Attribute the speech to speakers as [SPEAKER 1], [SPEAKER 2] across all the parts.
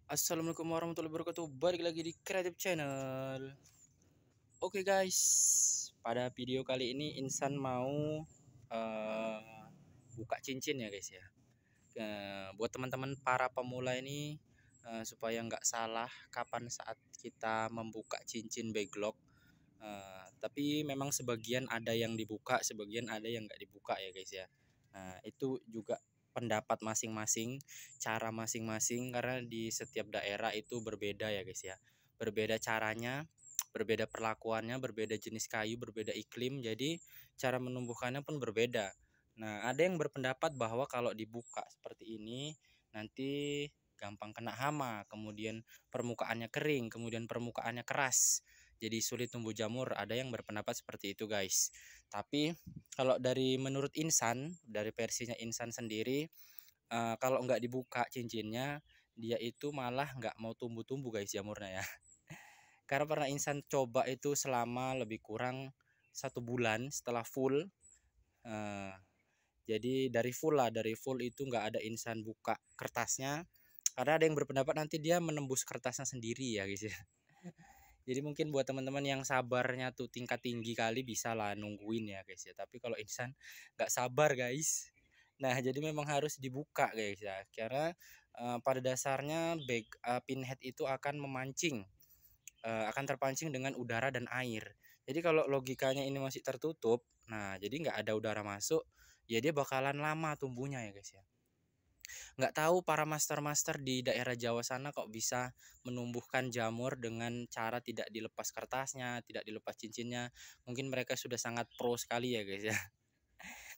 [SPEAKER 1] Assalamualaikum warahmatullahi wabarakatuh. Balik lagi di Creative Channel. Oke guys, pada video kali ini Insan mau buka cincin ya guys ya. Buat teman-teman para pemula ini supaya nggak salah kapan saat kita membuka cincin backlog. Tapi memang sebagian ada yang dibuka, sebagian ada yang nggak dibuka ya guys ya. Nah itu juga pendapat masing-masing, cara masing-masing karena di setiap daerah itu berbeda ya guys ya. Berbeda caranya, berbeda perlakuannya, berbeda jenis kayu, berbeda iklim. Jadi cara menumbuhkannya pun berbeda. Nah ada yang berpendapat bahwa kalau dibuka seperti ini nanti gampang kena hama, kemudian permukaannya kering, kemudian permukaannya keras, jadi sulit tumbuh jamur. Ada yang berpendapat seperti itu guys. Tapi kalau dari menurut Insan, dari versinya Insan sendiri, kalau nggak dibuka cincinnya, dia itu malah nggak mau tumbuh-tumbuh guys jamurnya ya. Karena pernah Insan coba itu selama lebih kurang 1 bulan setelah full. eh, jadi dari full itu nggak ada Insan buka kertasnya. Karena ada yang berpendapat nanti dia menembus kertasnya sendiri ya guys ya. Jadi mungkin buat teman-teman yang sabarnya tuh tingkat tinggi kali bisa lah nungguin ya guys ya. Tapi kalau Insan nggak sabar guys. Nah jadi memang harus dibuka guys ya. Karena pada dasarnya pinhead itu akan memancing, akan terpancing dengan udara dan air. Jadi kalau logikanya ini masih tertutup, nah jadi nggak ada udara masuk, ya dia bakalan lama tumbuhnya ya guys ya. Nggak tahu para master-master di daerah Jawa sana kok bisa menumbuhkan jamur dengan cara tidak dilepas kertasnya, tidak dilepas cincinnya. Mungkin mereka sudah sangat pro sekali ya guys ya.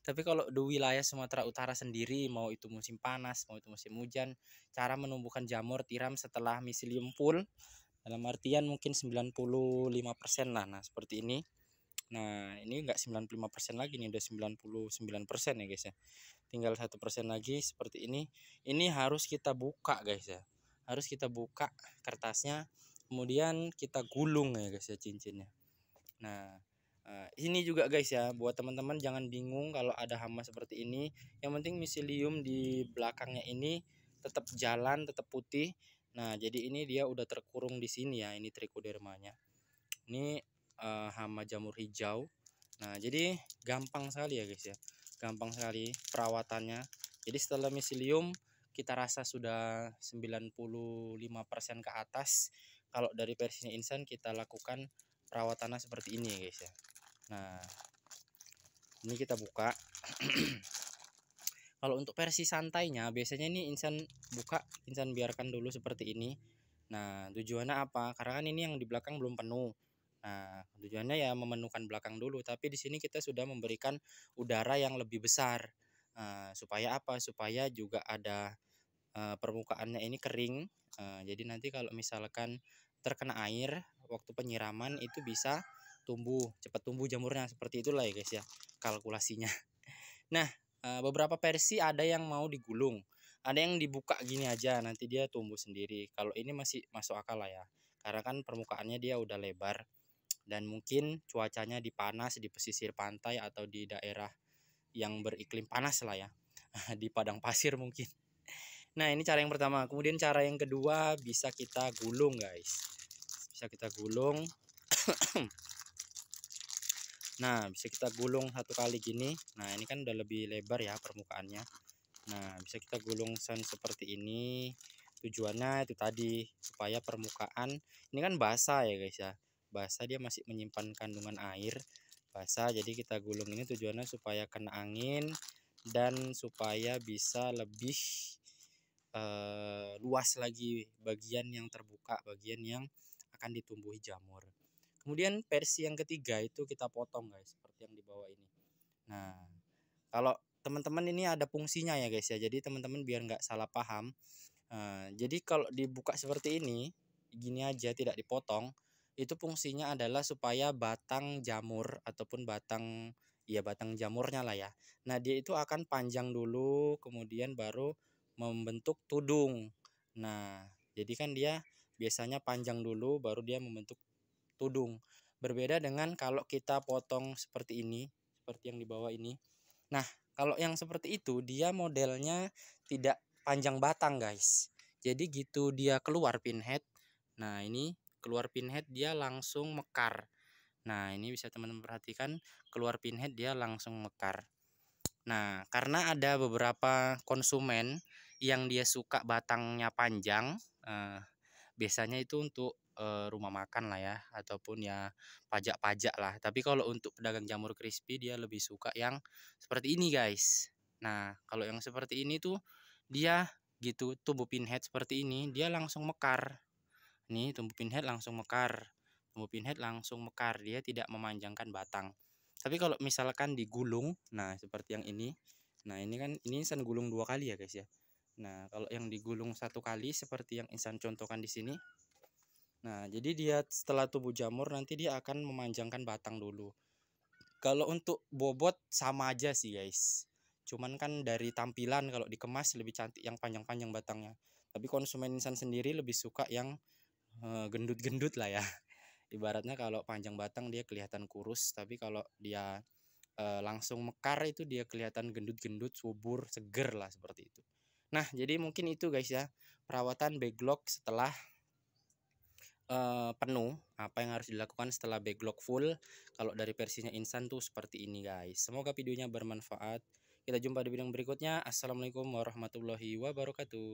[SPEAKER 1] Tapi kalau di wilayah Sumatera Utara sendiri, mau itu musim panas, mau itu musim hujan, cara menumbuhkan jamur tiram setelah miselium full, dalam artian mungkin 95% lah. Nah seperti ini. Nah ini enggak 95% lagi nih, udah 99% ya guys ya. Tinggal 1% lagi seperti ini. Ini harus kita buka guys ya. Harus kita buka kertasnya, kemudian kita gulung ya guys ya cincinnya. Nah ini juga guys ya, buat teman-teman jangan bingung kalau ada hama seperti ini. Yang penting miselium di belakangnya ini tetap jalan, tetap putih. Nah jadi ini dia udah terkurung di sini ya, ini trichodermanya. Ini hama jamur hijau. Nah jadi gampang sekali ya guys ya, gampang sekali perawatannya. Jadi setelah miselium kita rasa sudah 95% ke atas, kalau dari versinya Insan kita lakukan perawatannya seperti ini ya guys ya. Nah ini kita buka. Kalau untuk versi santainya biasanya ini Insan buka, Insan biarkan dulu seperti ini. Nah tujuannya apa? Karena kan ini yang di belakang belum penuh. Nah, tujuannya ya memenuhkan belakang dulu, tapi di sini kita sudah memberikan udara yang lebih besar. Supaya apa? Supaya juga ada permukaannya ini kering. Jadi nanti kalau misalkan terkena air waktu penyiraman itu bisa tumbuh, cepat tumbuh jamurnya. Seperti itulah ya guys ya kalkulasinya. Nah, beberapa versi ada yang mau digulung, ada yang dibuka gini aja nanti dia tumbuh sendiri. Kalau ini masih masuk akal lah ya. Karena kan permukaannya dia udah lebar dan mungkin cuacanya di panas di pesisir pantai atau di daerah yang beriklim panas lah ya. Di padang pasir mungkin. Nah ini cara yang pertama. Kemudian cara yang kedua bisa kita gulung guys. Bisa kita gulung. Nah bisa kita gulung satu kali gini. Nah ini kan udah lebih lebar ya permukaannya. Nah bisa kita gulung seperti ini. Tujuannya itu tadi supaya permukaan ini kan basah ya guys ya, basah, dia masih menyimpan kandungan air basah. Jadi kita gulung ini tujuannya supaya kena angin dan supaya bisa lebih luas lagi bagian yang terbuka, bagian yang akan ditumbuhi jamur. Kemudian versi yang ketiga itu kita potong guys, seperti yang di bawah ini. Nah kalau teman-teman ini ada fungsinya ya guys ya, jadi teman-teman biar nggak salah paham. Jadi kalau dibuka seperti ini, gini aja tidak dipotong, itu fungsinya adalah supaya batang jamur ataupun batang jamurnya lah ya. Nah dia itu akan panjang dulu, kemudian baru membentuk tudung. Nah jadi kan dia biasanya panjang dulu, baru dia membentuk tudung. Berbeda dengan kalau kita potong seperti ini, seperti yang di bawah ini. Nah kalau yang seperti itu dia modelnya tidak panjang batang guys. Jadi gitu dia keluar pinhead, nah ini keluar pinhead dia langsung mekar. Nah ini bisa teman-teman perhatikan, keluar pinhead dia langsung mekar. Nah karena ada beberapa konsumen yang dia suka batangnya panjang, biasanya itu untuk rumah makan lah ya, ataupun ya pajak-pajak lah. Tapi kalau untuk pedagang jamur crispy dia lebih suka yang seperti ini guys. Nah kalau yang seperti ini tuh dia gitu tumbuh pinhead seperti ini dia langsung mekar. Nih tumbuh pinhead langsung mekar, tumbuh pinhead langsung mekar, dia tidak memanjangkan batang. Tapi kalau misalkan digulung, nah seperti yang ini, nah ini kan ini Insan gulung 2 kali ya guys ya. Nah kalau yang digulung 1 kali seperti yang Insan contohkan di sini, nah jadi dia setelah tumbuh jamur nanti dia akan memanjangkan batang dulu. Kalau untuk bobot sama aja sih guys, cuman kan dari tampilan kalau dikemas lebih cantik yang panjang-panjang batangnya. Tapi konsumen Insan sendiri lebih suka yang gendut-gendut lah ya. Ibaratnya kalau panjang batang dia kelihatan kurus, tapi kalau dia langsung mekar itu dia kelihatan gendut-gendut, subur, seger lah seperti itu. Nah jadi mungkin itu guys ya, perawatan backlog setelah penuh, apa yang harus dilakukan setelah backlog full. Kalau dari versinya Insan tuh seperti ini guys. Semoga videonya bermanfaat. Kita jumpa di video berikutnya. Assalamualaikum warahmatullahi wabarakatuh.